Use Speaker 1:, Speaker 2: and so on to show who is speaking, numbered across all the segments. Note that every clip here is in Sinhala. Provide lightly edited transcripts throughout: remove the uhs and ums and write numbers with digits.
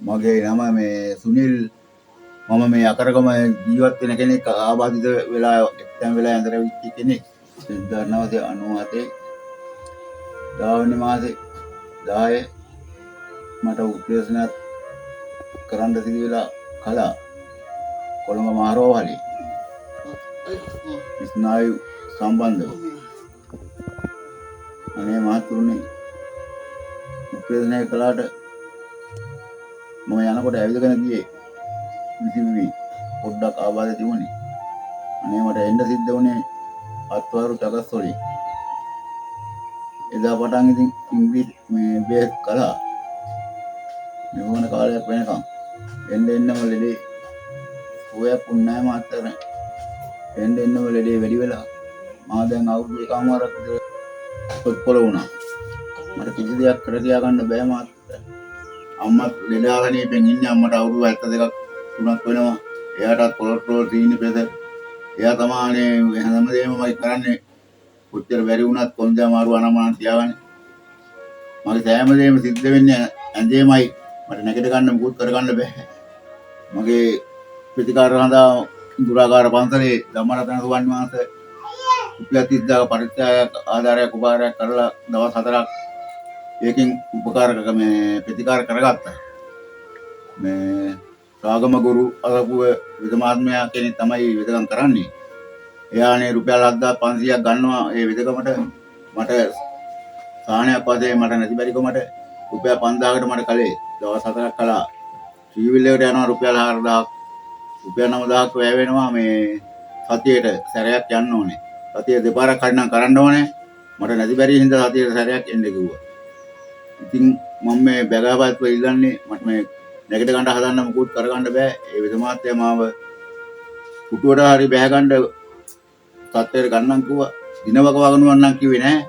Speaker 1: මගේ නම මේ සුනිල් මම මේ අකරගම ජීවත් වෙන කෙනෙක් ආබාධිත වෙලා එක්තැන් වෙලා ඇඳලා විච්ච කෙනෙක් 1997 10 වෙනි මාසේ 10 මට උපදේශනයක් කරන්න සිදු වෙලා කළා කොළඹ මහරෝහලේ ස්නායු සම්බන්ධව අනේ මහතුරුනි උපදේශනය කළාට මම යනකොට ඇවිදගෙන ගියේ විසිවි පොඩ්ඩක් ආබාධ තිබුණේ අනේ මට එන්න සිද්ධ වුණේ අත්වාරු චකස් වලින් එදා පටන් ඉතින් ඉංග්‍රීසි මේ බේස් කළා මෙවන කාලයක් වෙනකම් එන්නම ලෙඩේ ඔයක් උන්නෑ මාතර එන්නම ලෙඩේ වැඩි වෙලා මා දැන් අවුරුදු එකමාරක් විතර පොළ වුණා මට කිසි දෙයක් කර තියා ගන්න බෑ මාතර අම්මත් ලෙඩාවනේ පෙන් ඉන්නේ අම්මට අවුරුදු 72ක් 3ක් වෙනවා එයාටත් කොලෙස්ටරෝල් තීන පෙද එයා තමයි හැමදේමයි කරන්නේ කොච්චර බැරි වුණත් කොන්දේ අමාරු අනමාන තියාගන්නේ මගේ සෑම දෙයක්ම සිද්ධ වෙන්නේ ඇඳේමයි මට නැගිට ගන්න මුකුත් කර ගන්න බෑ මගේ ප්‍රතිකාර හඳා දුරාකාර පන්සලේ ධම්මරතන සුවන් වහන්සේ උපයතිද්දා පරිත්‍යාග ආධාරයක් උපාරයක් කරලා දවස් 4ක් ඒකෙන් උපකාරක මේ ප්‍රතිකාර කරගත්තා මේ රාගම ගුරු අරපුව විදමාත්මයා කෙනෙක් තමයි විදගම් කරන්නේ එයානේ රුපියල් 7500ක් ගන්නවා ඒ විදගමට මට සාහනයක් වශයෙන් මට නැති බැරිකමට රුපියල් 5000කට මට කලේ දවස් 4ක් කළා සිවිල් එකට යනවා රුපියල් 4000ක් රුපියල් 9000ක් වැය වෙනවා මේ සතියේට සැරයක් යන්න ඕනේ සතියේ දෙපාරක් හරි නම් කරන්න ඕනේ මට නැති බැරි හින්දා සතියේ සැරයක් එන්න කිව්වා ඉතින් මම මේ බැගාපත්ව ඉල්ලන්නේ මට මේ නැගිට ගන්න හදන්න මුකුත් කරගන්න බෑ ඒ විදමාත්‍ය මාව පුටුවට හරි බැහැ ගන්න තත්ත්වයට ගන්නම් කිව්වා දිනවක වගනුවක් නම් කිව්වේ නෑ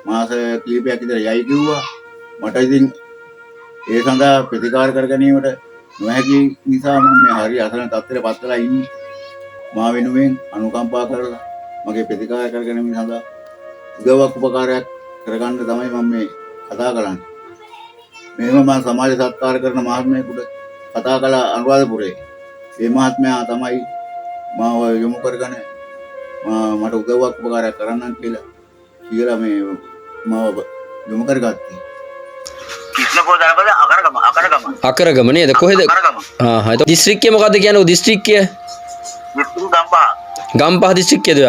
Speaker 1: මාස කීපයක් විතර යයි කිව්වා මට ඉතින් ඒ සඳහා ප්‍රතිකාර කර ගැනීමට නොහැකි නිසා මම මේ හරි අසරණ තත්ත්වයට පත් වෙලා ඉන්නේ මා වෙනුවෙන් අනුකම්පා කරලා මගේ ප්‍රතිකාර කර ගැනීම සඳහා උදව්වක් උපකාරයක් කරගන්න තමයි මම මේ කතා කරන්නේ මේව මම සමාජ සත්කාර කරන මහත්මයෙකුට කතා කළා අනුරාධපුරේ ඒ මහත්මයා තමයි මාව යොමු කරගෙන මට උදව්වක් උපකාරයක් කරන්න කියලා මේ මාව යොමු කරගත්තේ
Speaker 2: අකරගම නේද කොහෙද ඒක දිස්ත්‍රික්කය මොකද්ද කියන්නේ දිස්ත්‍රික්කය ගම්පහ දිස්ත්‍රික්කයද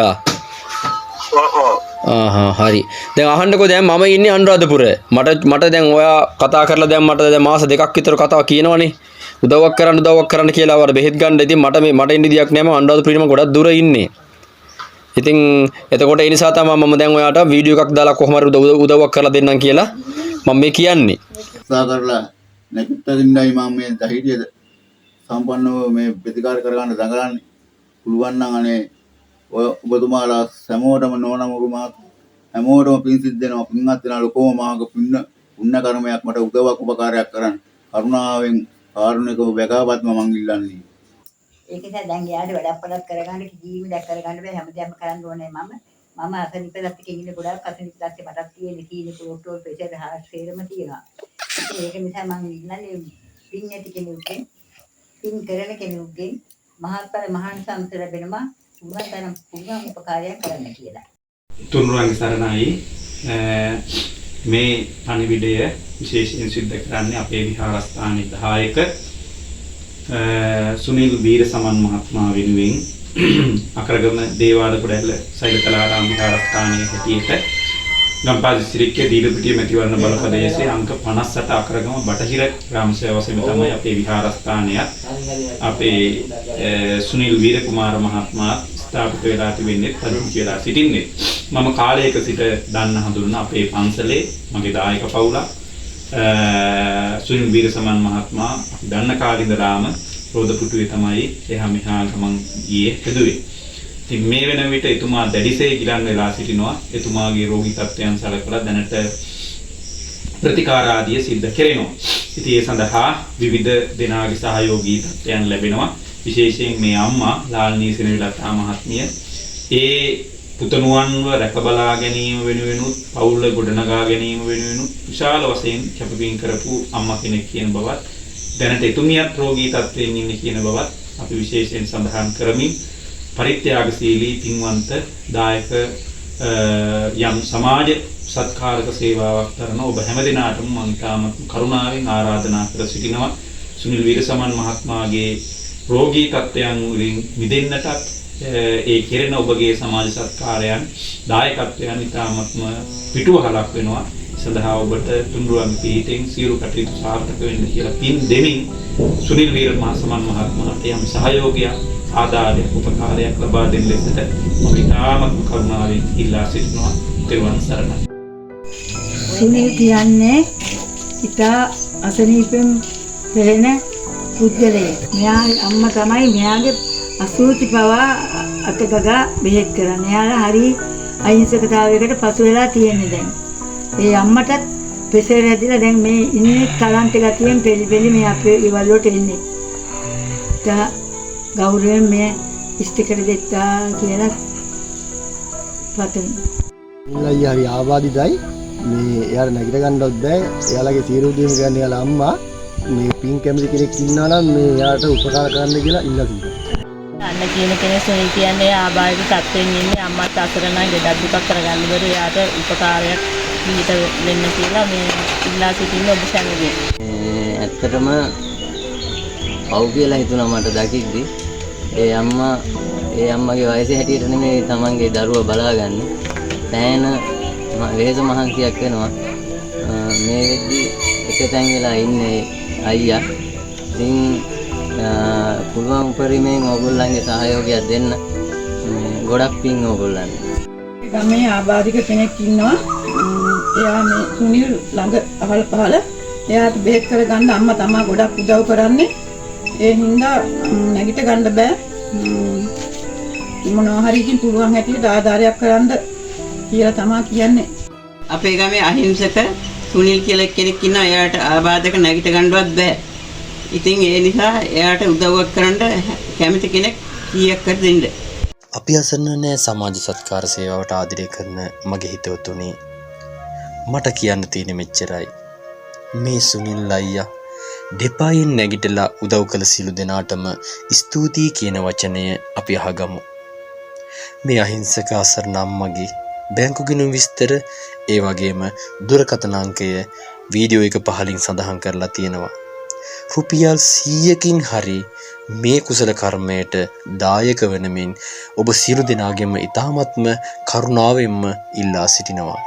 Speaker 2: හරි දැන් අහන්නකෝ දැන් මම ඉන්නේ අනුරාධපුරේ මට දැන් ඔයා කතා කරලා දැන් මට දැන් මාස දෙකක් විතර කතාව කියනවනේ උදව්වක් කරන්න කියලා වර බෙහෙත් ගන්න ඉතින් මට ඉන්න දියක් නෑ මම අනුරාධපුරේ මම ගොඩක් දුර ඉන්නේ ඉතින් එතකොට ඒ නිසා තමයි මම දැන් ඔයාට වීඩියෝ එකක් දාලා කොහොම හරි උදව්වක් කරලා දෙන්නම් කියලා මම මේ කියන්නේ
Speaker 1: උත්සාහ කරලා නැගිටින්නයි මම මේ ධෛර්යය සම්පන්නව මේ ප්‍රතිකාර කරගන්න දඟලන්නේ පුළුවන් නම් අනේ ඔය ඔබතුමාලා හැමෝටම නෝනමුරුමා හැමෝටම පින් සිද්ධ වෙනවා පින්වත් වෙනා ලොකෝම මාක පුණ්‍ය කර්මයක් මට උදව්වක් උපකාරයක් කරන්න කරුණාවෙන් කාරුණිකව බැගාවත්ම මං ඉල්ලන්නේ
Speaker 3: ඒක නිසා දැන් යාට වැඩක් පළක් කරගන්න කිසිම දෙයක් කරගන්න බෑ හැමදේම කරන්න ඕනේ මම අසනීපලත් ඉන්නේ ගොඩක් අසනීපලත් මටත් තියෙන කීනේ කොලෙස්ටරෝල් ප්‍රෙෂර් හාර්ට් සේරම තියෙනවා ඒක නිසා මම ඉන්නන්නේ පින් ඇති කෙනෙකුගෙන් පින් කරන කෙනෙකුගෙන් මහත්ඵල මහානිසංස ලැබෙනවා උගතනම් පුදුම උපකාරයක් කරන්න කියලා.
Speaker 4: තුන්රුවන්ගේ සරණයි මේ පණිවිඩය විශේෂයෙන් සිද්ධ කරන්නේ අපේ විහාරස්ථානයේ දායක සුනිල් වීරසමන් මහත්මයා වෙනුවෙන් අකරගම දේවාල කුඩැල්ල සෛලකලාරාම විහාරස්ථානයේ හැටියට ගම්පහ දිස්ත්‍රික්කයේ දීලපිටිය මැතිවරණ බල ප්‍රදේශයේ අංක 58 අකරගම බටහිර ග්‍රාම සේවා සමිතිය තමයි අපේ විහාරස්ථානය. අපේ සුනිල් වීරකුමාර මහත්මයා ස්ථාපිත වෙලා තිබෙන්නේ පරිපූර්ණ වෙලා සිටින්නේ. මම කාලයක සිට දන්න හඳුනන අපේ පන්සලේ මගේ දායක පවුල සුනිල් වීරසමන් මහත්මයා දන්න කාලේ ඉඳලාම රෝදපුටුවේ තමයි එහා මෙහා ගමන් ගියේ හැදුවේ. ඉතින් මේ වෙන විට එතුමා දැඩිසේ ගිලන් වෙලා සිටිනවා. එතුමාගේ රෝගී තත්ත්වයන් සලකලා දැනට ප්‍රතිකාර ආදිය සිද්ධ කෙරෙනවා. ඉතින් ඒ සඳහා විවිධ දෙනාගේ සහයෝගී තත්ත්වයන් ලැබෙනවා. විශේෂයෙන් මේ අම්මා ලාල්නී සෙනවිලතා මහත්මිය ඒ පුතණුවන්ව රැකබලා ගැනීම වෙනුවෙනුත් පවුල ගොඩනගා ගැනීම වෙනුවෙනුත් විශාල වශයෙන් කැපවීම කරපු අම්මා කෙනෙක් කියන බවත් දැනට එතුමියත් රෝගී තත්ත්වයෙන් ඉන්නේ කියන බවත් අපි විශේෂයෙන් සඳහන් කරමින් පරිත්‍යාගශීලී පින්වන්ත දායක යම් සමාජ සත්කාරක සේවාවක් කරන ඔබ හැමදිනාටම මම ඉතාමත් කරුණාවෙන් ආරාධනා කර සිටිනවා සුනිල් වීරසමන් මහත්මයාගේ රෝගී තත්ත්වයන් වලින් මිදෙන්නටත් ඒ කෙරෙන ඔබගේ සමාජ සත්කාරයන් දායකත්වයන් ඉතාමත්ම පිටුවහලක් වෙනවා සදා ඔබට තුන්රුවන් පිටින් සියලු කටයුතු සාර්ථක වෙන්න කියලා පින් දෙමින් සුනිල් වීරසමන් මහත්මයාට යම් සහයෝගයක් ආදායයක් උපකාරයක් ලබා දෙන්න ලෙසට මම ඉතාමත් කරුණාවෙන් ඉල්ලා සිටිනවා තෙරුවන් සරණයි.
Speaker 5: සුනිල් කියන්නේ ඉතා අසනීපෙන් පෙළෙන පුද්ගලයෙක්. මෙයා අම්මා තමයි මෙයාගේ අසූචි පවා අතගගා බෙහෙත් කරන්නේ. එයාලා හරි අහිංසකතාවයකට පසු වෙලා තියෙන්නේ දැන්. ඒ අම්මටත් පෙසෙර ඇදිලා දැන් මේ ඉන්නේ කලන්ත ගතියෙන් පෙළි මේ අපේ ඉවල් වලට එන්නේ. ගෞරවයෙන් මේ ඉස්තිකර දෙත්තා කියලා පතමි.
Speaker 6: ඉල්ලයි හරි ආබාධිතයි මේ එයාට නැගිට ගන්නවත් බෑ. එයාලගේ තීරු දීම ගන්න එයාලා අම්මා මේ පින් කැමති කෙනෙක් ඉන්නවා නම් මේ එයාට උපකාර කරන්න කියලා ඉල්ලා තිබුණා.
Speaker 7: අන්න කියන කෙනෙක් සොනි කියන්නේ ආබාධිත තත්ත්වෙන් ඉන්නේ අම්මත් අසරණයි දෙඩක් දුකක් කරගන්න බැරි එයාට උපකාරයක් දීට වෙන්න කියලා මේ ඉල්ලා සිටින්න ඔබ සැමගේ.
Speaker 8: ඇත්තටම පව් කියලා හිතුණා මට දකිද්දි ඒ අම්මගේ වයසේ හැටියට නෙමෙයි තමන්ගේ දරුවා බලාගන්නේ. සෑහෙන වේස මහන්සියක් වෙනවා. මේ වෙද්දි එක තැන් වෙලා ඉන්නේ අයියා. ඉතින් පුළුවන් උපරිමයෙන් ඕගොල්ලන්ගේ සහයෝගයක් දෙන්න. ගොඩක් පින් ඕගොල්ලන්ට.
Speaker 5: ගමේ ආබාධික කෙනෙක් ඉන්නවා. එයා මේ සුනිල් ළඟ අහල පහල එයාට බෙහෙත් කරගන්න අම්මා තමයි ගොඩක් උදව් කරන්නේ. ඒ හින්දා නැගිට ගන්න බෑ. මොනවා හරි ඉතින් පුළුවන් හැටියට ආධාරයක් කරන්න කියලා තමයි කියන්නේ.
Speaker 9: අපේ ගමේ අහිංසක සුනිල් කියලා කෙනෙක් ඉන්නවා. එයාට ආබාධක නැගිට ගන්නවත් බෑ. ඉතින් ඒ නිසා එයාට උදව්වක් කරන්න කැමති කෙනෙක් කීයක් කර දෙන්න.
Speaker 2: අපි අසන්න නෑ සමාජ සත්කාර සේවාවට ආදරය කරන මගේ හිතවතුනි මට කියන්න තියෙන මෙච්චරයි. මේ සුනිල් අයියා දෙපායෙන් නැගිටලා උදව් කළ සියලු දෙනාටම ස්තුතියි කියන වචනය අපි අහගමු. මේ අහිංසක අසරණ අම්මගේ බැංකු ගිණුම් විස්තර ඒ වගේම දුරකථන අංකය වීඩියෝ එක පහලින් සඳහන් කරලා තියෙනවා. රුපියල් 100කින් හරි මේ කුසල කර්මයට දායක වෙනමින් ඔබ සියලු දෙනාගේම ඉතාමත්ම කරුණාවෙන්ම ඉල්ලා සිටිනවා.